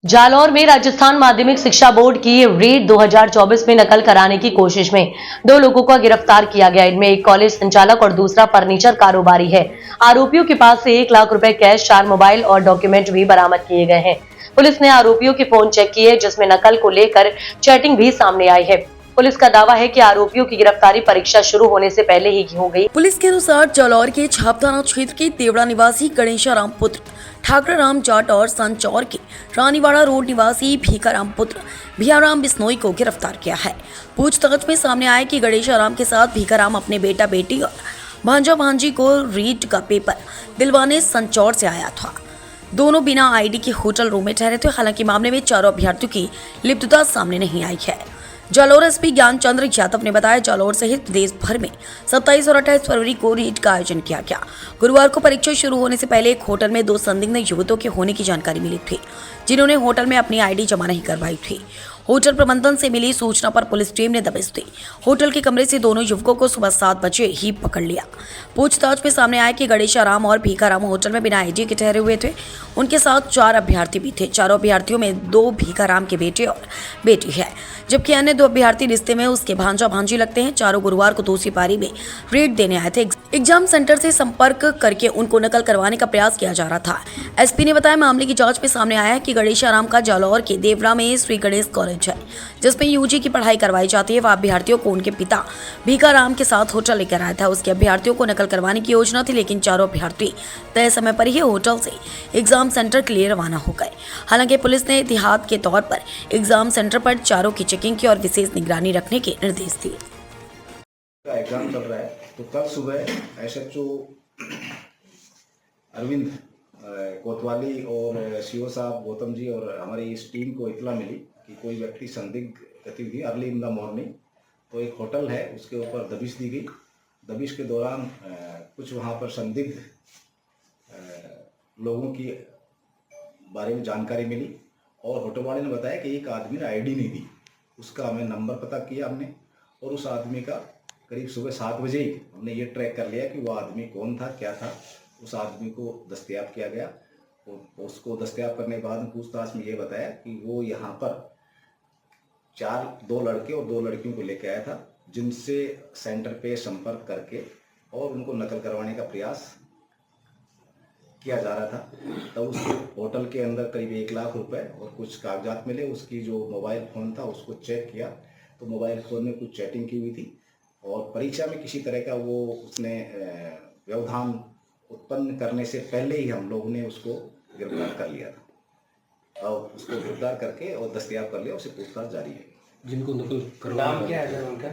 जालौर में राजस्थान माध्यमिक शिक्षा बोर्ड की रीट 2024 में नकल कराने की कोशिश में 2 लोगों को गिरफ्तार किया गया। इनमें एक कॉलेज संचालक और दूसरा फर्नीचर कारोबारी है। आरोपियों के पास से 1 लाख रुपए कैश, 4 मोबाइल और डॉक्यूमेंट भी बरामद किए गए हैं। पुलिस ने आरोपियों के फोन चेक किए, जिसमें नकल को लेकर चैटिंग भी सामने आई है। पुलिस का दावा है कि आरोपियों की गिरफ्तारी परीक्षा शुरू होने से पहले ही हो गई। पुलिस के अनुसार जालौर के छाप थाना क्षेत्र के देवड़ा निवासी गणेशाराम पुत्र ठाकराराम जाट और संचौर के रानीवाड़ा रोड निवासी भीखाराम पुत्र भियाराम बिश्नोई को गिरफ्तार किया है। पूछताछ में सामने आया कि गणेशाराम के साथ भीखाराम अपने बेटा बेटी और भांजा भांजी को रीट का पेपर दिलवाने संचौर से आया था। दोनों बिना आईडी के होटल रूम में ठहरे थे। हालांकि मामले में चारों अभ्यर्थियों की लिप्तता सामने नहीं आई है। जालौर एसपी ज्ञानचंद्र यादव ने बताया, जालौर सहित प्रदेश भर में 27 और 28 फरवरी को रीट का आयोजन किया गया। गुरुवार को परीक्षा शुरू होने से पहले एक होटल में 2 संदिग्ध युवकों के होने की जानकारी मिली थी, जिन्होंने होटल में अपनी आईडी जमा नहीं करवाई थी। होटल प्रबंधन से मिली सूचना पर पुलिस टीम ने दबिश दी। होटल के कमरे से दोनों युवकों को सुबह 7 बजे ही पकड़ लिया। पूछताछ में सामने आया कि गणेशाराम और भीखाराम होटल में बिना आईडी के ठहरे हुए थे। उनके साथ 4 अभ्यर्थी भी थे। चारों अभ्यर्थियों में 2 भीखाराम के बेटे और बेटी है, जबकि अन्य 2 अभ्यर्थी रिश्ते में उसके भांजा भांजी लगते हैं। चारों गुरुवार को दूसरी पारी में रीट देने आए थे। एग्जाम सेंटर से संपर्क करके उनको नकल करवाने का प्रयास किया जा रहा था। एसपी ने बताया, मामले की जांच में सामने आया है कि गणेशाराम का जालौर के देवरा में श्री गणेश कॉलेज है, जिसमें यूजी की पढ़ाई करवाई जाती है। वह अभ्यर्थियों को उनके पिता भीखाराम के साथ होटल लेकर आया था। उसके अभ्यर्थियों को नकल करवाने की योजना थी, लेकिन चारों अभ्यर्थी तय समय पर ही होटल से एग्जाम सेंटर के लिए रवाना हो गए। हालांकि पुलिस ने एहतियात के तौर पर एग्जाम सेंटर पर चारों की चेकिंग की और विशेष निगरानी रखने के निर्देश दिए। एग्जाम चल रहा है, तो कल सुबह एसएचओ अरविंद कोतवाली और सीओ साहब गौतम जी और हमारी इस टीम को इतला मिली कि कोई व्यक्ति संदिग्ध गतिविधि अर्ली इन द मॉर्निंग, तो एक होटल है उसके ऊपर दबिश दी गई। दबिश के दौरान कुछ वहाँ पर संदिग्ध लोगों की बारे में जानकारी मिली और होटल वाले ने बताया कि एक आदमी ने आईडी नहीं दी। उसका हमें नंबर पता किया हमने और उस आदमी का करीब सुबह 7 बजे ही हमने ये ट्रैक कर लिया कि वो आदमी कौन था, क्या था। उस आदमी को दस्तयाब किया गया और उसको दस्तयाब करने के बाद पूछताछ में ये बताया कि वो यहाँ पर 2 लड़के और 2 लड़कियों को लेकर आया था, जिनसे सेंटर पे संपर्क करके और उनको नकल करवाने का प्रयास किया जा रहा था। तब उसके होटल के अंदर करीब 1 लाख रुपए और कुछ कागजात मिले। उसकी जो मोबाइल फ़ोन था उसको चेक किया तो मोबाइल फ़ोन में कुछ चैटिंग की हुई थी और परीक्षा में किसी तरह का वो उसने व्यवधान उत्पन्न करने से पहले ही हम लोगों ने उसको गिरफ्तार कर लिया था और उसको गिरफ्तार करके और दस्तयाब कर लिया। उसे पूछताछ जारी है। जिनको नकल नाम क्या है उनका?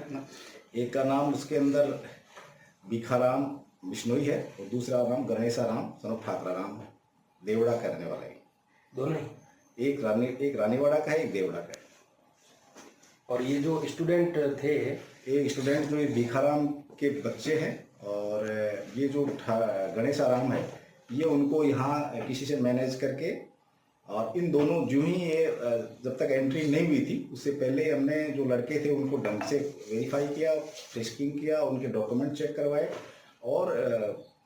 एक का नाम उसके अंदर भीखाराम बिश्नोई है और दूसरा नाम गणेशाराम सन ठाकराराम है। देवड़ा का रहने वाला है। दोनों? एक रानीवाड़ा का है, एक देवड़ा का है। और ये जो स्टूडेंट थे, ये स्टूडेंट जो भीखाराम के बच्चे हैं और ये जो गणेशाराम है ये उनको यहाँ किसी से मैनेज करके, और इन दोनों जो ही ये जब तक एंट्री नहीं हुई थी उससे पहले हमने जो लड़के थे उनको ढंग से वेरीफाई किया, फ्रिस्किंग किया, उनके डॉक्यूमेंट चेक करवाए और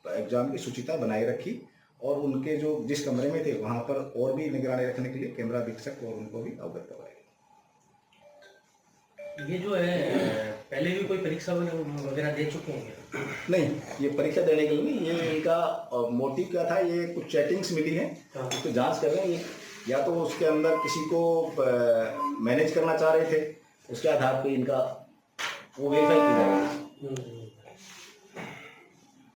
एग्ज़ाम की शुचिता बनाए रखी और उनके जो जिस कमरे में थे वहाँ पर और भी निगरानी रखने के लिए कैमरा अधीक्षक और उनको भी अवगत करवाया। ये जो है पहले भी कोई परीक्षा वगैरह दे चुके हैं? नहीं, ये परीक्षा देने के लिए नहीं, ये इनका मोटिव क्या था, ये कुछ चैटिंग्स मिली हैं उसको जांच कर रहे हैं। या तो उसके अंदर किसी को मैनेज करना चाह रहे थे, उसके आधार पे इनका वो वेरीफाई किया जाएगा।